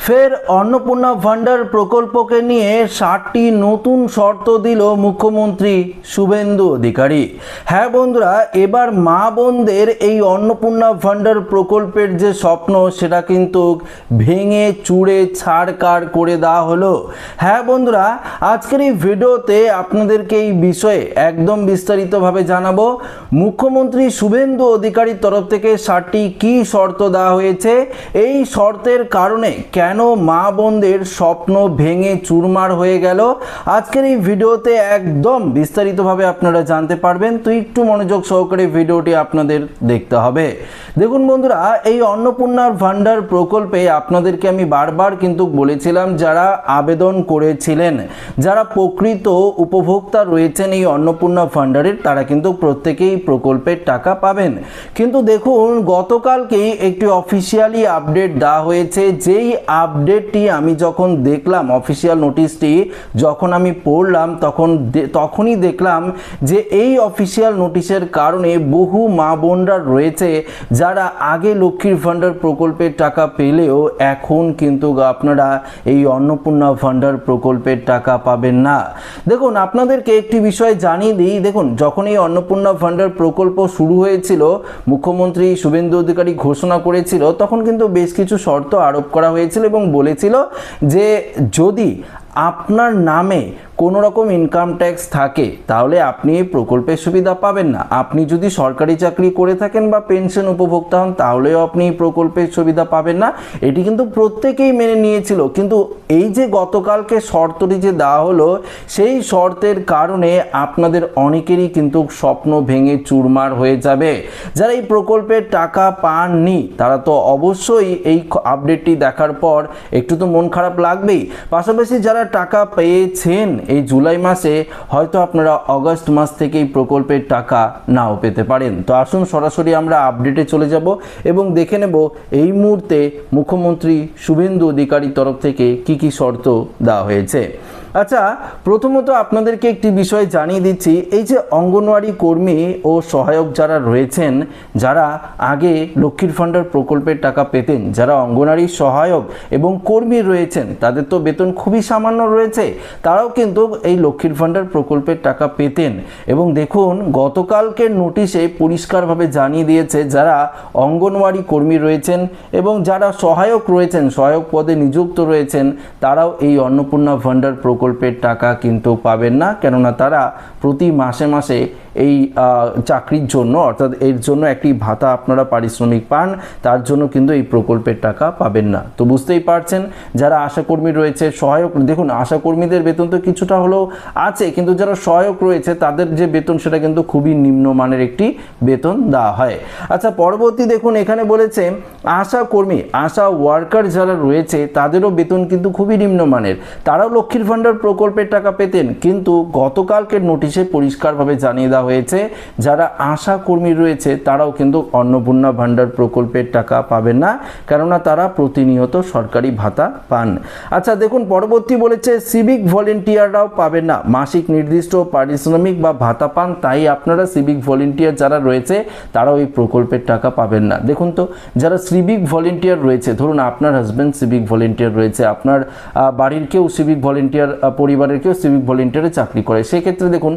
ফের অন্নপূর্ণা ভান্ডার প্রকল্পকে নিয়ে 60টি নতুন শর্ত দিল মুখ্যমন্ত্রী শুভেন্দু অধিকারী। হ্যাঁ বন্ধুরা, এবার মা বোনদের এই অন্নপূর্ণা ভান্ডার প্রকল্পের যে স্বপ্ন সেটা কিন্তু ভেঙে চুড়ে ছাড়কাড় করে দেওয়া হলো। হ্যাঁ বন্ধুরা, আজকের এই ভিডিওতে আপনাদেরকে এই বিষয়ে একদম বিস্তারিতভাবে জানাবো। মুখ্যমন্ত্রী শুভেন্দু অধিকারীর তরফ থেকে 60টি কী শর্ত দেওয়া হয়েছে, এই শর্তের কারণে কেন মা বোনদের স্বপ্ন ভেঙে চুরমার হয়ে গেল, আজকের এই ভিডিওতে একদম বিস্তারিতভাবে আপনারা জানতে পারবেন। তো একটু মনোযোগ সহকারে ভিডিওটি আপনাদের দেখতে হবে। দেখুন বন্ধুরা, এই অন্নপূর্ণার ভান্ডার প্রকল্পে আপনাদেরকে আমি বারবার কিন্তু বলেছিলাম, যারা আবেদন করেছিলেন, যারা প্রকৃত উপভোক্তা রয়েছেন এই অন্নপূর্ণা ভান্ডারের, তারা কিন্তু প্রত্যেকেই প্রকল্পের টাকা পাবেন। কিন্তু দেখুন, গতকালকেই একটি অফিসিয়ালি আপডেট দেওয়া হয়েছে। যেই আপডেটটি আমি যখন দেখলাম, অফিসিয়াল নোটিশটি যখন আমি পড়লাম, তখনই দেখলাম যে এই অফিসিয়াল নোটিশের কারণে বহু মা বোনরা রয়েছে যারা আগে লক্ষ্মীর ভান্ডার প্রকল্পের টাকা পেলেও এখন কিন্তু আপনারা এই অন্নপূর্ণা ভান্ডার প্রকল্পের টাকা পাবেন না। দেখুন, আপনাদেরকে একটি বিষয় জানিয়ে দিই। দেখুন, যখন এই অন্নপূর্ণা ভান্ডার প্রকল্প শুরু হয়েছিল, মুখ্যমন্ত্রী শুভেন্দু অধিকারী ঘোষণা করেছিল, তখন কিন্তু বেশ কিছু শর্ত আরোপ করা হয়েছিল এবং বলেছিল যে যদি আপনার নামে কোনো রকম ইনকাম ট্যাক্স থাকে তাহলে আপনি এই প্রকল্পের সুবিধা পাবেন না। আপনি যদি সরকারি চাকরি করে থাকেন বা পেনশন উপভোক্তা হন তাহলেও আপনি এই প্রকল্পের সুবিধা পাবেন না। এটি কিন্তু প্রত্যেকেই মেনে নিয়েছিল। কিন্তু এই যে গতকালকে শর্তটি যে দেওয়া হলো, সেই শর্তের কারণে আপনাদের অনেকেরই কিন্তু স্বপ্ন ভেঙে চুরমার হয়ে যাবে। যারা এই প্রকল্পের টাকা পাননি তারা তো অবশ্যই এই আপডেটটি দেখার পর একটু তো মন খারাপ লাগবেই। পাশাপাশি যারা টাকা পেয়েছেন এই জুলাই মাসে, হয়তো আপনারা অগস্ট মাস থেকে এই প্রকল্পের টাকা নাও পেতে পারেন। তো আসুন সরাসরি আমরা আপডেটে চলে যাব এবং দেখে নেব এই মুহূর্তে মুখ্যমন্ত্রী শুভেন্দু অধিকারীর তরফ থেকে কি কি শর্ত দেওয়া হয়েছে। আচ্ছা, প্রথমত আপনাদেরকে একটি বিষয় জানিয়ে দিচ্ছি। এই যে অঙ্গনওয়াড়ি কর্মী ও সহায়ক যারা রয়েছেন, যারা আগে লক্ষ্মীর ভান্ডার প্রকল্পের টাকা পেতেন, যারা অঙ্গনওয়াড়ি সহায়ক এবং কর্মী রয়েছেন, তাদের তো বেতন খুবই সামান্য রয়েছে, তারাও কিন্তু এই লক্ষ্মীর ভান্ডার প্রকল্পের টাকা পেতেন। এবং দেখুন, গতকালকের নোটিশে পরিষ্কারভাবে জানিয়ে দিয়েছে যারা অঙ্গনওয়াড়ি কর্মী রয়েছেন এবং যারা সহায়ক রয়েছেন, সহায়ক পদে নিযুক্ত রয়েছেন, তারাও এই অন্নপূর্ণা ভান্ডার প্রকল্পের টাকা কিন্তু পাবেন না। কেননা তারা প্রতি মাসে মাসে এই চাকরির জন্য, অর্থাৎ এর জন্য একটি ভাতা আপনারা পারিশ্রমিক পান, তার জন্য কিন্তু এই প্রকল্পের টাকা পাবেন না। তো বুঝতেই পারছেন, যারা আশাকর্মী রয়েছে, সহায়ক, দেখুন আশাকর্মীদের বেতন তো কিছুটা হলেও আছে, কিন্তু যারা সহায়ক রয়েছে তাদের যে বেতন সেটা কিন্তু খুবই নিম্নমানের একটি বেতন দেওয়া হয়। আচ্ছা, পরবর্তী দেখুন, এখানে বলেছে আশাকর্মী, আশা ওয়ার্কার যারা রয়েছে তাদেরও বেতন কিন্তু খুবই নিম্নমানের, তারাও লক্ষ্মীর ভান্ডার প্রকল্পের টাকা পেতেন। কিন্তু গতকালকের নোটিশে পরিষ্কারভাবে জানিয়ে দেওয়া হয়েছে যারা আশা কর্মী রয়েছে তারাও কিন্তু অন্নপূর্ণা ভান্ডার প্রকল্পের টাকা পাবেন না, কেননা তারা প্রতিনিয়ত সরকারি ভাতা পান। আচ্ছা দেখুন, পরবর্তী বলেছে সিভিক ভলেন্টিয়াররাও পাবেন না, মাসিক নির্দিষ্ট পারিশ্রমিক বা ভাতা পান, তাই আপনারা সিভিক ভলেন্টিয়ার যারা রয়েছে তারাও এই প্রকল্পের টাকা পাবেন না। দেখুন তো, যারা সিভিক ভলেন্টিয়ার রয়েছে, ধরুন আপনার হাজব্যান্ড সিভিক ভলেন্টিয়ার রয়েছে, আপনার বাড়ির কেউ সিভিক ভলেন্টিয়ার, পরিবারের কেউ সিভিক ভলেন্টিয়ারে চাকরি করে, সেক্ষেত্রে দেখুন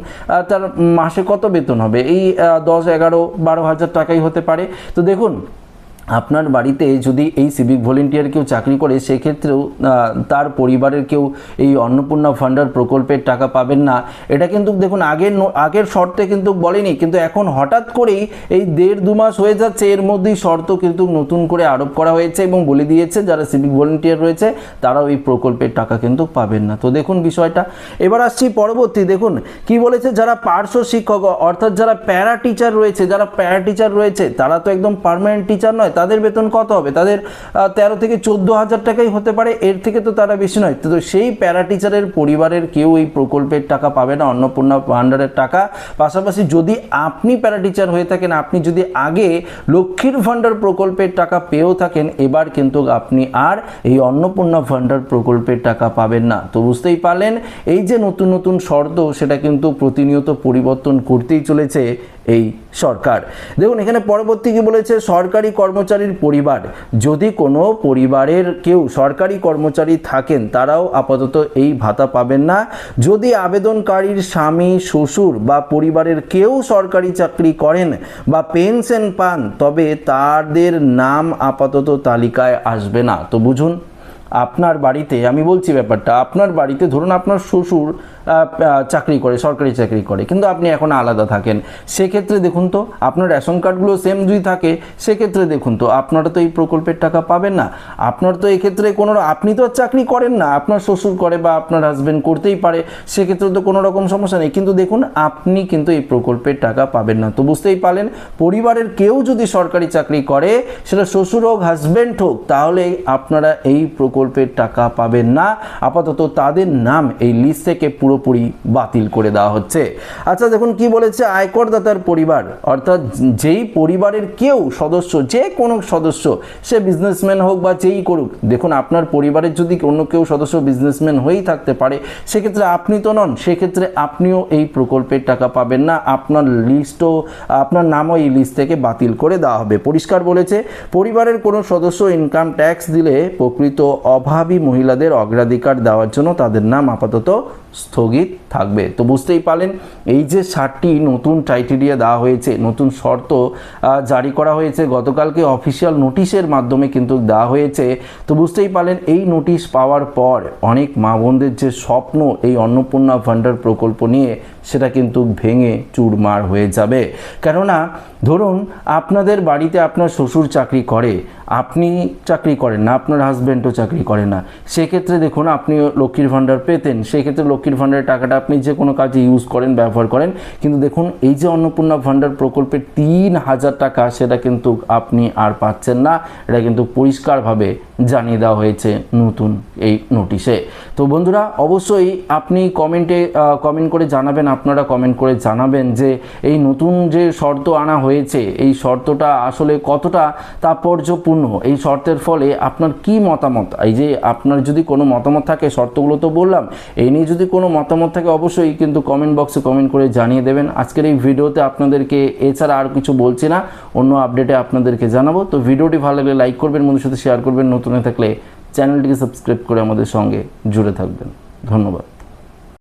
তার মাসে কত বেতন হবে? এই 10, 11, 12 হাজার টাকাই হতে পারে। তো দেখুন, আপনার বাড়িতে যদি এই সিভিক ভলেন্টিয়ার কেউ চাকরি করে, সেক্ষেত্রেও তার পরিবারের কেউ এই অন্নপূর্ণা ভান্ডার প্রকল্পের টাকা পাবেন না। এটা কিন্তু দেখুন আগের শর্তে কিন্তু বলেনি, কিন্তু এখন হঠাৎ করেই এই 1.5-2 মাস হয়ে যাচ্ছে, এর মধ্যেই শর্ত কিন্তু নতুন করে আরোপ করা হয়েছে এবং বলে দিয়েছে যারা সিভিক ভলেন্টিয়ার রয়েছে তারাও এই প্রকল্পের টাকা কিন্তু পাবেন না। তো দেখুন বিষয়টা। এবার আসছি পরবর্তী, দেখুন কি বলেছে, যারা পার্শ্ব শিক্ষক অর্থাৎ যারা প্যারা টিচার রয়েছে, তারা তো একদম পার্মানেন্ট টিচার নয়, তাদের বেতন কত হবে? তাদের 13 থেকে 14 হাজার টাকাই হতে পারে, এর থেকে তো তারা বেশি নয়। তো সেই প্যারা টিচারের পরিবারের কেউ এই প্রকল্পের টাকা পাবে না, অন্নপূর্ণা ভান্ডারের টাকা। পাশাপাশি যদি আপনি প্যারা টিচার হয়ে থাকেন, আপনি যদি আগে লক্ষ্মীর ভান্ডার প্রকল্পের টাকা পেয়েও থাকেন, এবার কিন্তু আপনি আর এই অন্নপূর্ণা ভান্ডার প্রকল্পের টাকা পাবেন না। তো বুঝতেই পারলেন, এই যে নতুন নতুন শর্ত সেটা কিন্তু প্রতিনিয়ত পরিবর্তন করতেই চলেছে এই সরকার। দেখুন এখানে পরবর্তী কি বলেছে, সরকারি কর্মচারীর পরিবার, যদি কোনো পরিবারের কেউ সরকারি কর্মচারী থাকেন তারাও আপাতত এই ভাতা পাবেন না। যদি আবেদনকারীর স্বামী, শ্বশুর বা পরিবারের কেউ সরকারি চাকরি করেন বা পেনশন পান তবে তাদের নাম আপাতত তালিকায় আসবে না। তো বুঝুন, আপনার বাড়িতে, আমি বলছি ব্যাপারটা, আপনার বাড়িতে ধরুন আপনার শ্বশুর চাকরি করে, সরকারি চাকরি করে, কিন্তু আপনি এখন আলাদা থাকেন, সেক্ষেত্রে দেখুন তো আপনার রেশন কার্ডগুলো সেম যদি থাকে সেক্ষেত্রে দেখুন তো আপনারা তো এই প্রকল্পের টাকা পাবেন না। আপনার তো এক্ষেত্রে কোনো, আপনি তো আর চাকরি করেন না, আপনার শ্বশুর করে বা আপনার হাজব্যান্ড করতেই পারে, সেক্ষেত্রে তো কোনো রকম সমস্যা নেই, কিন্তু দেখুন আপনি কিন্তু এই প্রকল্পের টাকা পাবেন না। তো বুঝতেই পারলেন, পরিবারের কেউ যদি সরকারি চাকরি করে, সেটা শ্বশুর হোক হাজব্যান্ড হোক, তাহলে আপনারা এই প্রকল্পের টাকা পাবেন না। আপাতত তাদের নাম এই লিস্ট থেকে পুরোপুরি বাতিল করে দেওয়া হচ্ছে। আচ্ছা দেখুন কি বলেছে, আয়করদাতার পরিবার, অর্থাৎ যেই পরিবারের কেউ সদস্য, যে কোনো সদস্য, সে বিজনেসম্যান হোক বা যেই করুক, দেখুন আপনার পরিবারের যদি অন্য কেউ সদস্য বিজনেসম্যান হয়েই থাকতে পারে, সেক্ষেত্রে আপনি তো নন, সেক্ষেত্রে আপনিও এই প্রকল্পের টাকা পাবেন না। আপনার লিস্টও, আপনার নামও এই লিস্ট থেকে বাতিল করে দেওয়া হবে। পরিষ্কার বলেছে, পরিবারের কোনো সদস্য ইনকাম ট্যাক্স দিলে প্রকৃত অভাবী মহিলাদের অগ্রাধিকার দেওয়ার জন্য তাদের নাম আপাতত স্থগিত থাকবে। তো বুঝতেই পারলেন, এই যে 60টি নতুন ক্রাইটেরিয়া দেওয়া হয়েছে, নতুন শর্ত জারি করা হয়েছে, গতকালকে অফিসিয়াল নোটিশের মাধ্যমে কিন্তু দেওয়া হয়েছে। তো বুঝতেই পারলেন, এই নোটিশ পাওয়ার পর অনেক মা বোনদের যে স্বপ্ন এই অন্নপূর্ণা ভান্ডার প্রকল্প নিয়ে, সেটা কিন্তু ভেঙে চুরমার হয়ে যাবে। কেননা ধরুন আপনাদের বাড়িতে আপনার শ্বশুর চাকরি করে, আপনি চাকরি করেন না, আপনার হাজব্যান্ডও চাকরি করে না, সেক্ষেত্রে দেখুন আপনি লক্ষ্মীর ভাণ্ডার পেতেন, সেক্ষেত্রে লক্ষ্মীর ভাণ্ডারের টাকাটা আপনি যে কোনো কাজে ইউজ করেন, ব্যবহার করেন, কিন্তু দেখুন এই যে অন্নপূর্ণা ভাণ্ডার প্রকল্পের 3000 টাকা, সেটা কিন্তু আপনি আর পাচ্ছেন না। এটা কিন্তু পরিষ্কারভাবে জানিয়ে দেওয়া হয়েছে নতুন এই নোটিশে। তো বন্ধুরা, অবশ্যই আপনি কমেন্ট করে জানাবেন, আপনারা কমেন্ট করে জানাবেন যে এই নতুন যে শর্ত আনা হয়েছে, এই শর্তটা আসলে কতটা তাৎপর্যপূর্ণ, এই শর্তের ফলে আপনার কি মতামত। এই যে আপনার যদি কোনো মতামত থাকে, শর্তগুলো তো বললাম, এই নিয়ে যদি কোনো মতামত থাকে অবশ্যই কিন্তু কমেন্ট বক্সে কমেন্ট করে জানিয়ে দেবেন। আজকের এই ভিডিওতে আপনাদেরকে এছাড়া আর কিছু বলছি না, অন্য আপডেটে আপনাদেরকে জানাবো। তো ভিডিওটি ভালো লাগলে লাইক করবেন, বন্ধুদের সাথে শেয়ার করবেন, নতুন হয়ে থাকলে চ্যানেলটিকে সাবস্ক্রাইব করে আমাদের সঙ্গে জুড়ে থাকবেন। ধন্যবাদ।